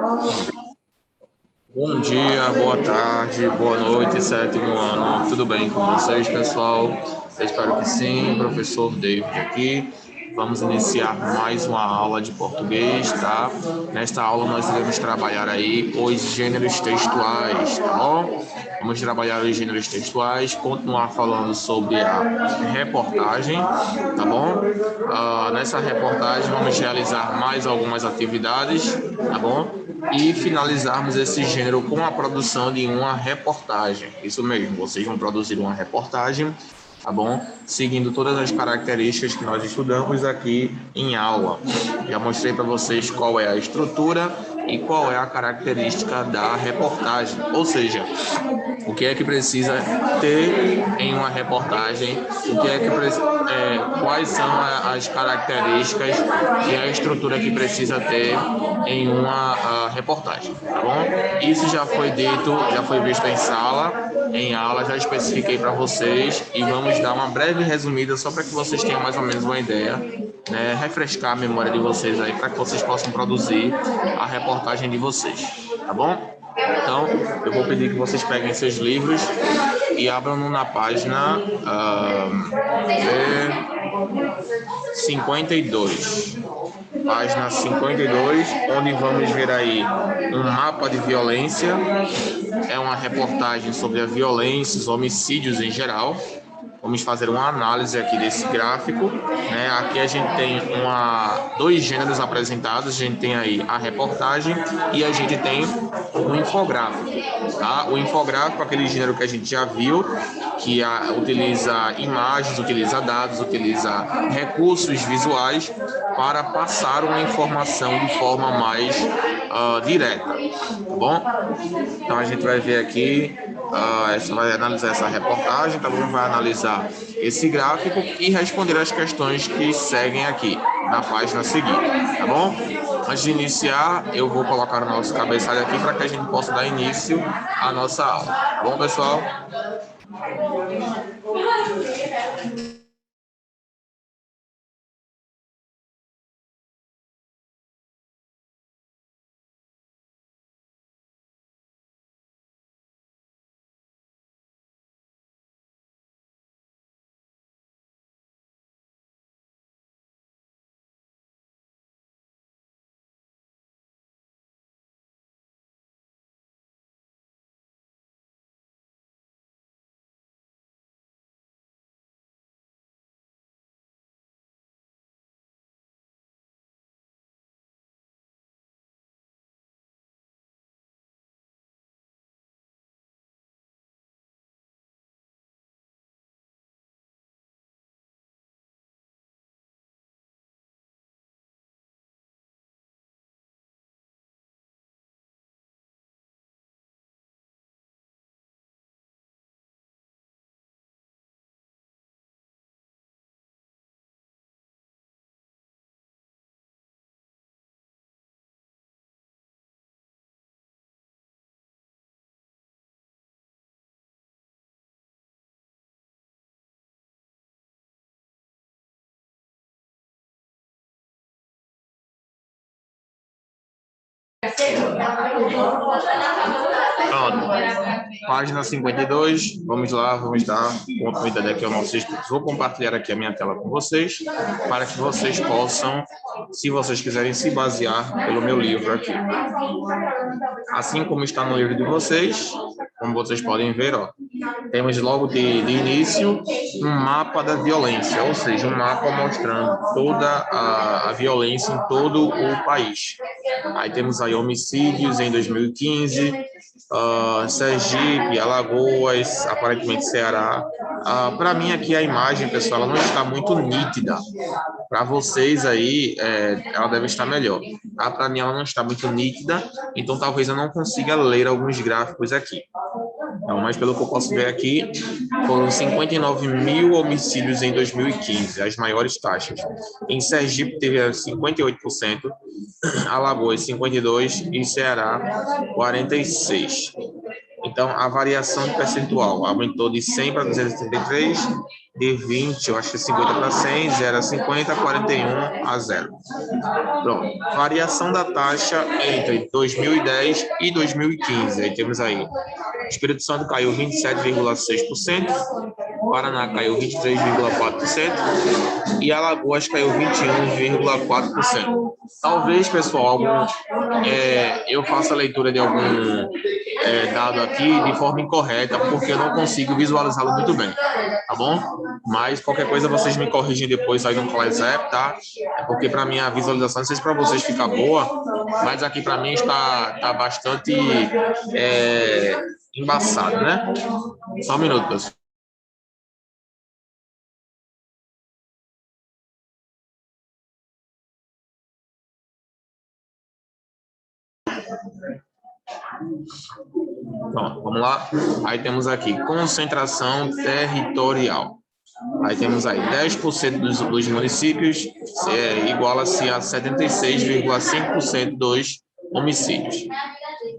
Bom dia, boa tarde, boa noite, sétimo ano. Tudo bem com vocês, pessoal? Eu espero que sim. Professor David aqui. Vamos iniciar mais uma aula de português, tá? Nesta aula nós iremos trabalhar aí os gêneros textuais, tá bom? Vamos trabalhar os gêneros textuais, continuar falando sobre a reportagem, tá bom? Nessa reportagem vamos realizar mais algumas atividades, tá bom? E finalizarmos esse gênero com a produção de uma reportagem. Isso mesmo, vocês vão produzir uma reportagem, tá bom? Seguindo todas as características que nós estudamos aqui em aula. Já mostrei para vocês qual é a estrutura e qual é a característica da reportagem, ou seja, o que é que precisa ter em uma reportagem, o que é que quais são as características e a estrutura que precisa ter em uma reportagem, tá bom? Isso já foi dito, já foi visto em aula, já especifiquei para vocês e vamos dar uma breve resumida só para que vocês tenham mais ou menos uma ideia, né? Refrescar a memória de vocês aí para que vocês possam produzir a reportagem de vocês, tá bom? Então, eu vou pedir que vocês peguem seus livros e abram na página 52. Página 52, onde vamos ver aí um mapa de violência. É uma reportagem sobre a violência, os homicídios em geral. Vamos fazer uma análise aqui desse gráfico, né? Aqui a gente tem dois gêneros apresentados, a gente tem aí a reportagem e a gente tem o infográfico, tá? O infográfico é aquele gênero que a gente já viu, que utiliza imagens, utiliza dados, utiliza recursos visuais para passar uma informação de forma mais direta, tá bom? Então a gente vai ver aqui, vai analisar essa reportagem, tá bom? Vai analisar esse gráfico e responder as questões que seguem aqui na página seguinte, tá bom? Antes de iniciar, eu vou colocar o nosso cabeçalho aqui para que a gente possa dar início à nossa aula, tá bom, pessoal? Pronto. Página 52, vamos lá, vamos dar continuidade aqui ao nosso estudo. Vou compartilhar aqui a minha tela com vocês, para que vocês possam, se vocês quiserem, se basear pelo meu livro aqui. Assim como está no livro de vocês, como vocês podem ver, ó, temos logo de início um mapa da violência, ou seja, um mapa mostrando toda a violência em todo o país. Aí temos aí homicídios em 2015, Sergipe, Alagoas, aparentemente Ceará. Para mim aqui a imagem, pessoal, ela não está muito nítida. Para vocês aí, ela deve estar melhor. Para mim ela não está muito nítida, então talvez eu não consiga ler alguns gráficos aqui. Então, mas pelo que eu posso ver aqui, foram 59 mil homicídios em 2015, as maiores taxas. Em Sergipe teve 58%, Alagoas 52% e Ceará 46%. Então, a variação de percentual aumentou de 100 para 273 de 20, eu acho que 50 para 100, 0 a 50, 41 a 0. Pronto. Variação da taxa entre 2010 e 2015. Aí temos aí. Espírito Santo caiu 27,6%, Paraná caiu 23,4% e Alagoas caiu 21,4%. Talvez, pessoal, eu faça a leitura de algum dado aqui de forma incorreta, porque eu não consigo visualizá-lo muito bem, tá bom? Mas qualquer coisa vocês me corrigem depois aí no ClassApp, tá? É porque para mim a visualização, não sei se para vocês fica boa, mas aqui para mim está bastante embaçado, né? Só um minuto, pessoal. Pronto, vamos lá. Aí temos aqui concentração territorial. Aí temos aí 10% dos municípios iguala-se a 76,5% dos homicídios.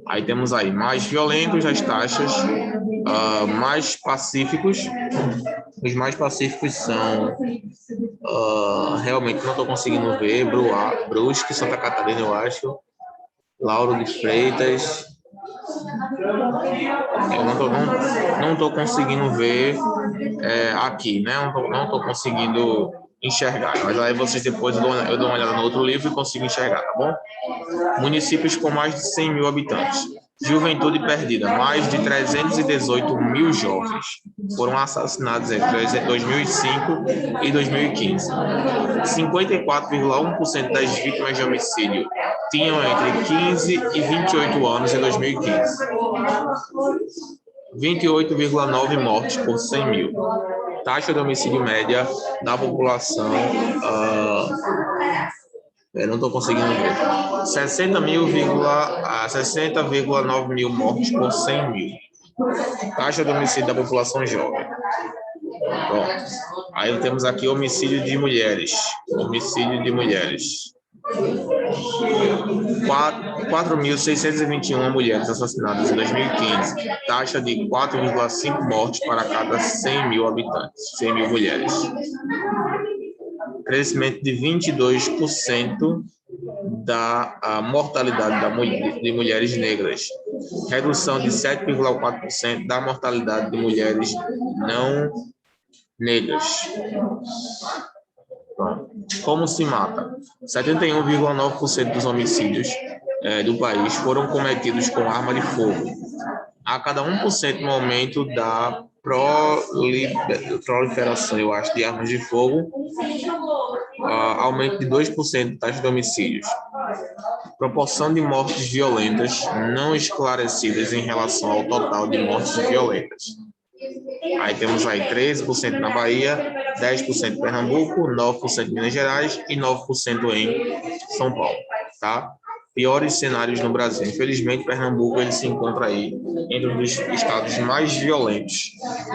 Aí temos aí mais violentos as taxas, mais pacíficos. Os mais pacíficos são, realmente não estou conseguindo ver, Brusque, Santa Catarina, eu acho, Lauro de Freitas. Eu não tô conseguindo ver aqui, né? Não tô conseguindo enxergar. Mas aí vocês depois eu dou uma olhada no outro livro e consigo enxergar, tá bom? Municípios com mais de 100 mil habitantes. Juventude perdida. Mais de 318 mil jovens foram assassinados entre 2005 e 2015. 54,1% das vítimas de homicídio tinham entre 15 e 28 anos em 2015. 28,9 mortes por 100 mil. Taxa de homicídio média da população, não estou conseguindo ver, 60,9 mil mortes por 100 mil. Taxa de homicídio da população jovem. Pronto. Aí temos aqui homicídio de mulheres. Homicídio de mulheres. 4.621 mulheres assassinadas em 2015, taxa de 4,5 mortes para cada 100 mil habitantes, 100 mil mulheres. Crescimento de 22% da mortalidade de mulheres negras. Redução de 7,4% da mortalidade de mulheres não negras. Como se mata? 71,9% dos homicídios do país foram cometidos com arma de fogo. A cada 1% no aumento da proliferação, eu acho, de armas de fogo, aumento de 2% da taxa de homicídios. Proporção de mortes violentas não esclarecidas em relação ao total de mortes violentas. Aí temos aí 13% na Bahia, 10% em Pernambuco, 9% em Minas Gerais e 9% em São Paulo, tá? Piores cenários no Brasil. Infelizmente, Pernambuco ele se encontra aí entre um dos estados mais violentos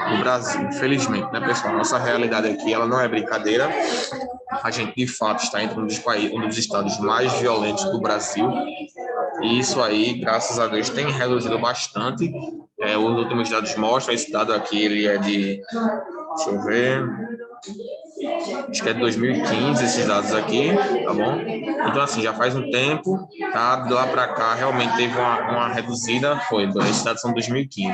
do Brasil. Infelizmente, né, pessoal? Nossa realidade aqui, ela não é brincadeira. A gente, de fato, está entre um dos estados mais violentos do Brasil. E isso aí, graças a Deus, tem reduzido bastante. Os últimos dados mostram, esse dado aqui, ele é de, deixa eu ver, acho que é de 2015, esses dados aqui, tá bom? Então, assim, já faz um tempo, tá? De lá para cá, realmente teve uma reduzida, esses dados são de 2015.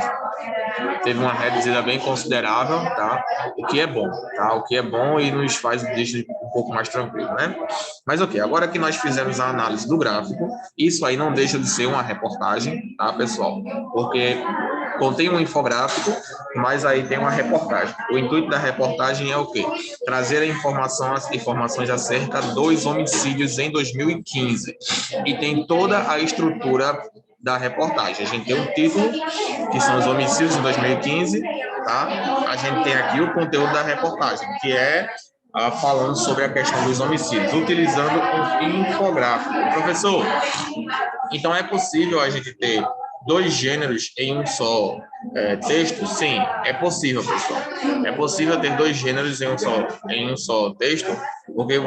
Teve uma reduzida bem considerável, tá? O que é bom, tá? O que é bom e nos deixa um pouco mais tranquilo, né? Mas ok, agora que nós fizemos a análise do gráfico, isso aí não deixa de ser uma reportagem, tá, pessoal? Porque contém um infográfico, mas aí tem uma reportagem. O intuito da reportagem é o quê? Trazer as informações acerca dos homicídios em 2015. E tem toda a estrutura da reportagem. A gente tem um título, que são os homicídios em 2015, tá? A gente tem aqui o conteúdo da reportagem, que é falando sobre a questão dos homicídios, utilizando um infográfico. Professor, então é possível a gente ter dois gêneros em um só texto? Sim, é possível, pessoal. É possível ter dois gêneros em um só texto, porque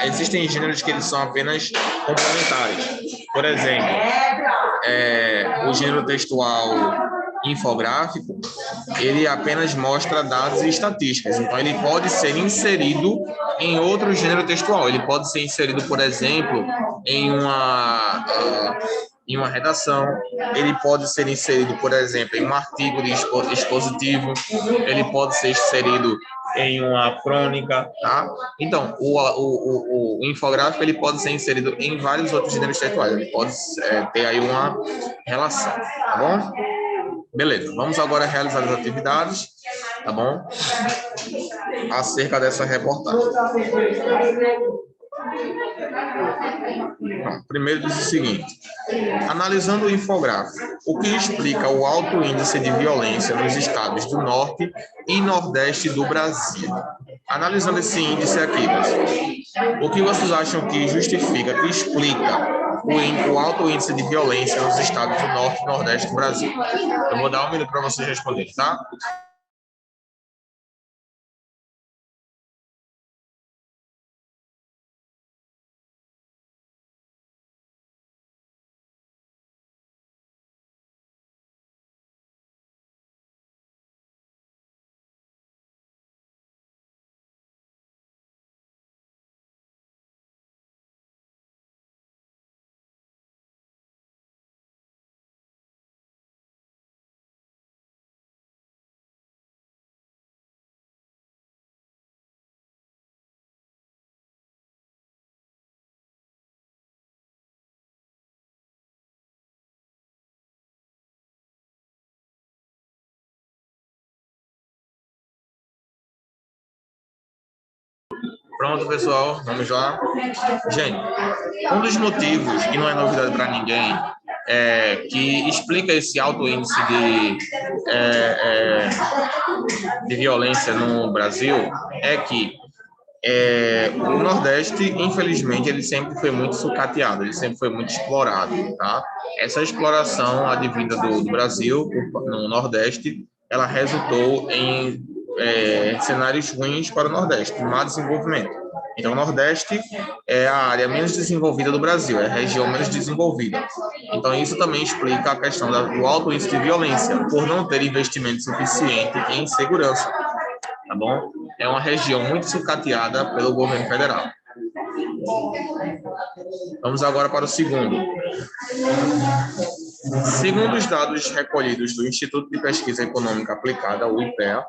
existem gêneros que eles são apenas complementares. Por exemplo, o gênero textual infográfico, ele apenas mostra dados e estatísticas. Então, ele pode ser inserido em outro gênero textual. Ele pode ser inserido, por exemplo, em uma redação. Ele pode ser inserido, por exemplo, em um artigo de expositivo. Ele pode ser inserido em uma crônica, tá? Então, o infográfico ele pode ser inserido em vários outros gêneros textuais. Ele pode ter aí uma relação, tá bom? Beleza, vamos agora realizar as atividades, tá bom? Acerca dessa reportagem. Primeiro diz o seguinte: analisando o infográfico, o que explica o alto índice de violência nos estados do Norte e Nordeste do Brasil. Analisando esse índice aqui, pessoal, o que vocês acham que justifica, que explica o alto índice de violência nos estados do Norte e Nordeste do Brasil? Eu vou dar um minuto para vocês responderem, tá? Pronto, pessoal, vamos lá. Gente, um dos motivos, e não é novidade para ninguém, que explica esse alto índice de violência no Brasil é que o Nordeste, infelizmente, ele sempre foi muito sucateado, ele sempre foi muito explorado, tá? Essa exploração advinda do Brasil no Nordeste, ela resultou em cenários ruins para o Nordeste, má desenvolvimento. Então, o Nordeste é a área menos desenvolvida do Brasil, é a região menos desenvolvida. Então, isso também explica a questão do alto índice de violência, por não ter investimento suficiente em segurança, tá bom? É uma região muito sucateada pelo governo federal. Vamos agora para o segundo. Segundo os dados recolhidos do Instituto de Pesquisa Econômica Aplicada, o IPEA,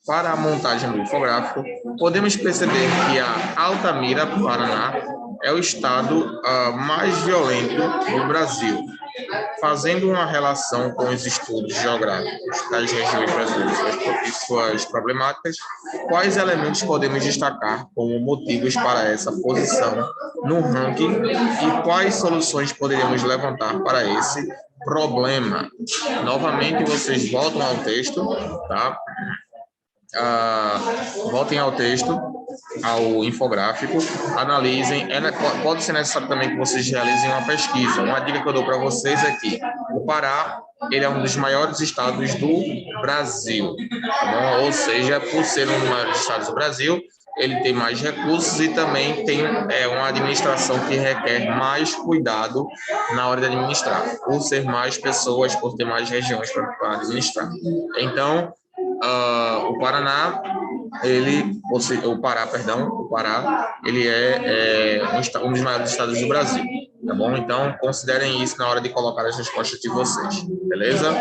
para a montagem do infográfico, podemos perceber que a Altamira, Paraná, é o estado mais violento do Brasil, fazendo uma relação com os estudos geográficos das regiões brasileiras e suas problemáticas. Quais elementos podemos destacar como motivos para essa posição no ranking e quais soluções poderíamos levantar para esse problema? Novamente, vocês voltam ao texto, tá? Voltem ao texto, ao infográfico, analisem. Pode ser necessário também que vocês realizem uma pesquisa. Uma dica que eu dou para vocês é que o Pará ele é um dos maiores estados do Brasil, tá bom? Ou seja, por ser um dos maiores estados do Brasil, ele tem mais recursos e também tem uma administração que requer mais cuidado na hora de administrar, por ser mais pessoas, por ter mais regiões para administrar. Então, o Paraná, o Pará, ele é um dos maiores estados do Brasil, tá bom? Então, considerem isso na hora de colocar as respostas de vocês, beleza?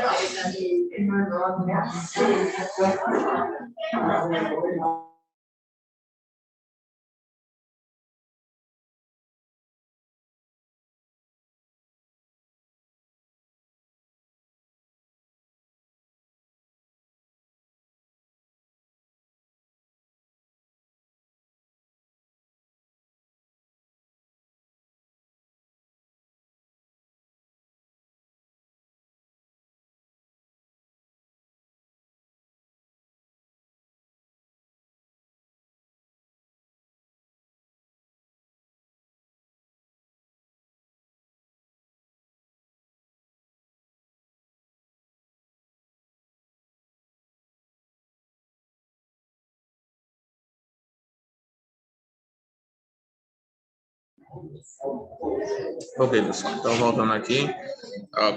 Ok, pessoal. Então, voltando aqui,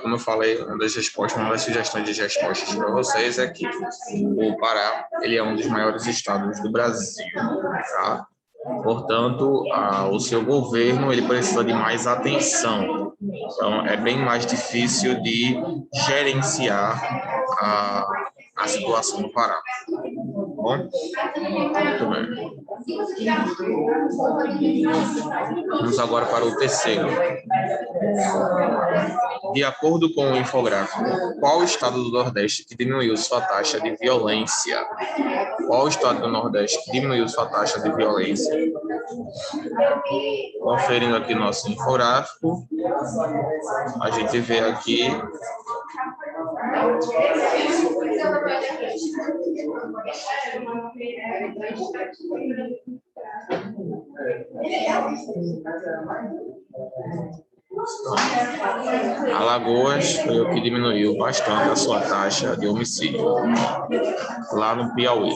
como eu falei, uma das sugestões de respostas para vocês é que o Pará, ele é um dos maiores estados do Brasil, tá? Portanto, o seu governo, ele precisa de mais atenção. Então, é bem mais difícil de gerenciar a situação do Pará. Bom, muito bem. Vamos agora para o terceiro. De acordo com o infográfico, qual o estado do Nordeste que diminuiu sua taxa de violência? Qual o estado do Nordeste que diminuiu sua taxa de violência? Conferindo aqui nosso infográfico, a gente vê aqui Alagoas foi o que diminuiu bastante a sua taxa de homicídio, lá no Piauí,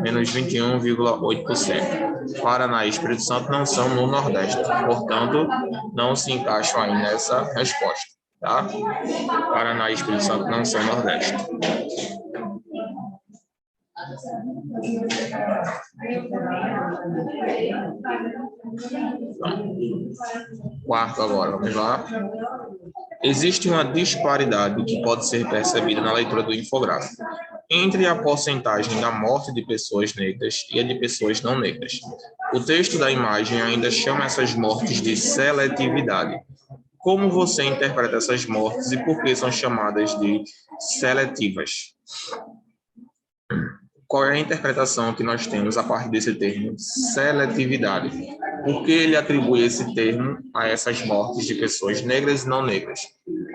menos 21,8%. Paraná e Espírito Santo não são no Nordeste, portanto, não se encaixam aí nessa resposta, tá? Paraná e Espírito Santo não são Nordeste. Quarto agora, vamos lá. Existe uma disparidade que pode ser percebida na leitura do infográfico entre a porcentagem da morte de pessoas negras e a de pessoas não negras. O texto da imagem ainda chama essas mortes de seletividade. Como você interpreta essas mortes e por que são chamadas de seletivas? Qual é a interpretação que nós temos a partir desse termo seletividade? Por que ele atribui esse termo a essas mortes de pessoas negras e não negras?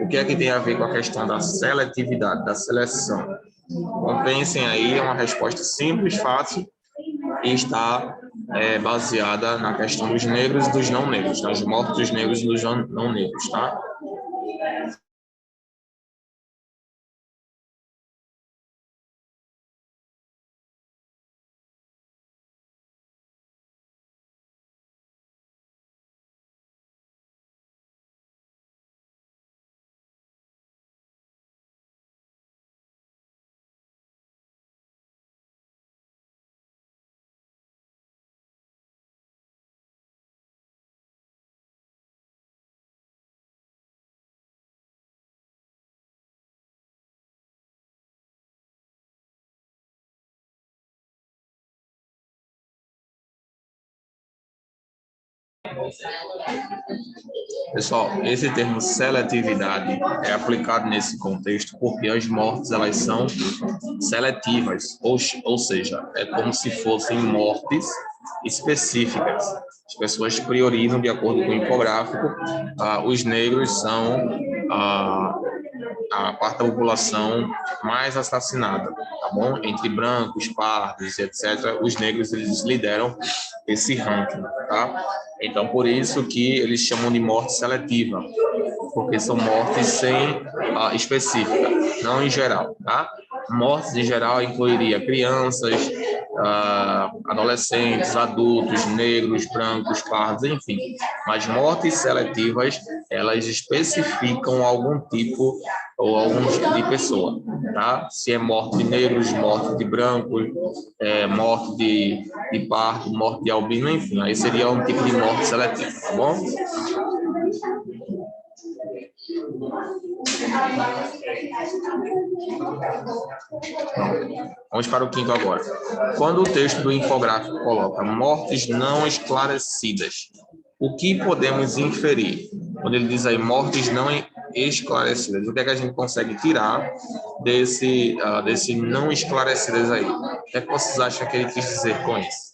O que é que tem a ver com a questão da seletividade, da seleção? Então, pensem aí, é uma resposta simples, fácil, e está baseada na questão dos negros e dos não negros, das mortes dos negros e dos não negros, tá? Pessoal, esse termo seletividade é aplicado nesse contexto porque as mortes elas são seletivas, ou seja, é como se fossem mortes específicas. As pessoas priorizam de acordo com o infográfico, os negros são a parte da população mais assassinada, tá bom? Entre brancos, pardos, etc., os negros eles lideram esse ranking, tá? Então, por isso que eles chamam de morte seletiva, porque são mortes sem específica, não em geral, tá? Mortes em geral incluiria crianças, adolescentes, adultos, negros, brancos, pardos, enfim. Mas mortes seletivas, elas especificam algum tipo ou algum tipo de pessoa, tá? Se é morte de negros, morte de brancos, morte de pardo, morte de albino, enfim, aí seria um tipo de morte seletiva, tá bom? Vamos para o quinto agora. Quando o texto do infográfico coloca mortes não esclarecidas, o que podemos inferir? Quando ele diz aí mortes não esclarecidas, o que é que a gente consegue tirar desse não esclarecidas aí? O que é que vocês acham que ele quis dizer com isso?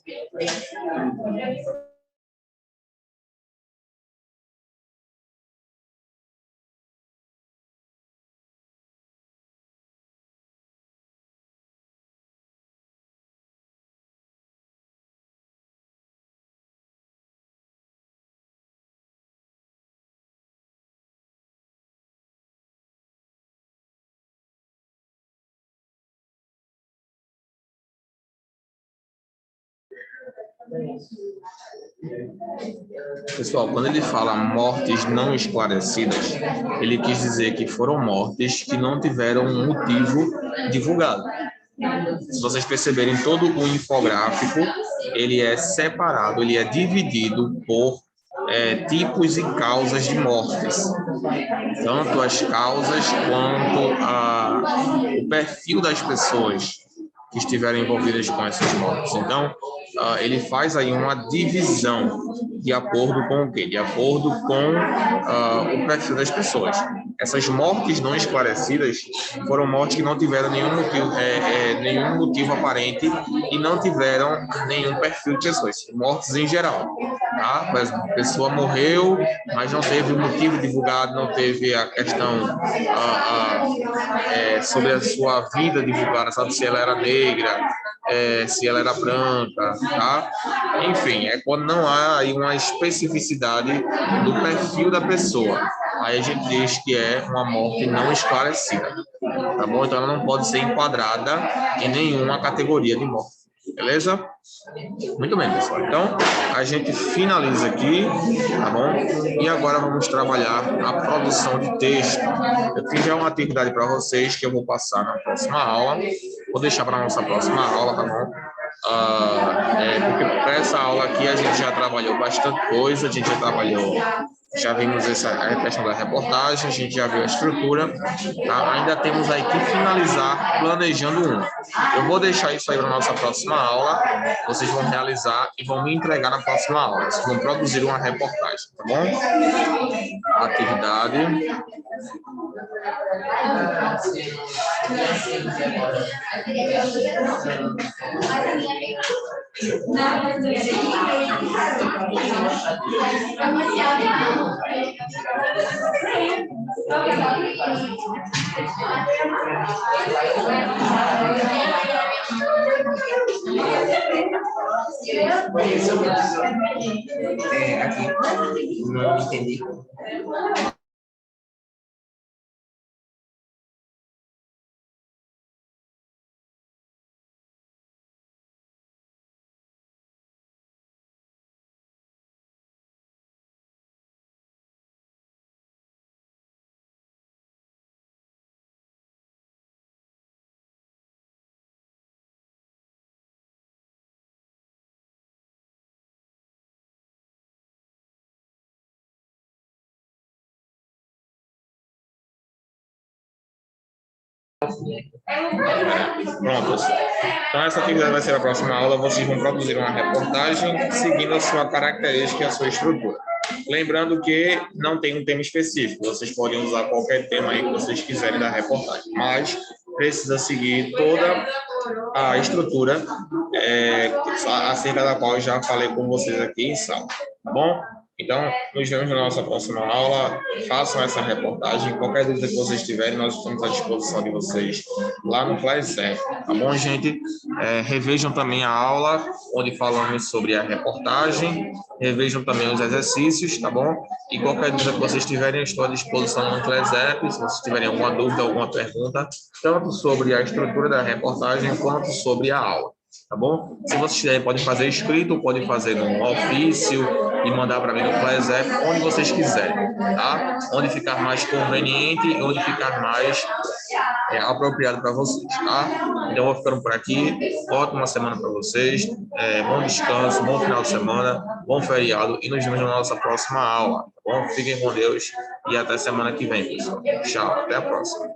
Pessoal, quando ele fala mortes não esclarecidas, ele quis dizer que foram mortes que não tiveram um motivo divulgado. Se vocês perceberem, todo o infográfico, ele é separado, ele é dividido por tipos e causas de mortes. Tanto as causas quanto o perfil das pessoas que estiveram envolvidas com essas mortes. Então, ele faz aí uma divisão de acordo com o quê? De acordo com o perfil das pessoas. Essas mortes não esclarecidas foram mortes que não tiveram nenhum motivo aparente e não tiveram nenhum perfil de pessoas. Mortes em geral. Tá? Por exemplo, a pessoa morreu, mas não teve um motivo divulgado, não teve a questão sobre a sua vida divulgada, sabe? Se ela era negra, se ela era branca, tá? Enfim, é quando não há aí uma especificidade do perfil da pessoa. Aí a gente diz que é uma morte não esclarecida, tá bom? Então ela não pode ser enquadrada em nenhuma categoria de morte. Beleza? Muito bem, pessoal. Então, a gente finaliza aqui, tá bom? E agora vamos trabalhar a produção de texto. Eu fiz já uma atividade para vocês que eu vou passar na próxima aula. Vou deixar para a nossa próxima aula, tá bom? Porque para essa aula aqui a gente já trabalhou bastante coisa, a gente já vimos a questão da reportagem, a gente já viu a estrutura, tá? Ainda temos aí que finalizar planejando um. Eu vou deixar isso aí para a nossa próxima aula, vocês vão realizar e vão me entregar na próxima aula, vocês vão produzir uma reportagem, tá bom? Atividade. Aqui, não entendi. Pronto. Então, essa atividade vai ser a próxima aula. Vocês vão produzir uma reportagem seguindo a sua característica e a sua estrutura. Lembrando que não tem um tema específico. Vocês podem usar qualquer tema aí que vocês quiserem da reportagem, mas precisa seguir toda a estrutura acerca da qual eu já falei com vocês aqui em sala, tá bom? Então, nos vemos na nossa próxima aula. Façam essa reportagem. Qualquer dúvida que vocês tiverem, nós estamos à disposição de vocês lá no ClassR. Tá bom, gente? Revejam também a aula, onde falamos sobre a reportagem. Revejam também os exercícios, tá bom? E qualquer dúvida que vocês tiverem, eu estou à disposição no ClassR. Se vocês tiverem alguma dúvida, alguma pergunta, tanto sobre a estrutura da reportagem, quanto sobre a aula. Tá bom? Se vocês quiserem, podem fazer escrito, podem fazer no ofício e mandar para mim no ClassF, onde vocês quiserem, tá? Onde ficar mais conveniente e onde ficar mais apropriado para vocês, tá? Então, eu vou ficando por aqui. Ótima semana para vocês. Bom descanso, bom final de semana, bom feriado e nos vemos na nossa próxima aula, tá bom? Fiquem com Deus e até semana que vem, pessoal. Tchau, até a próxima.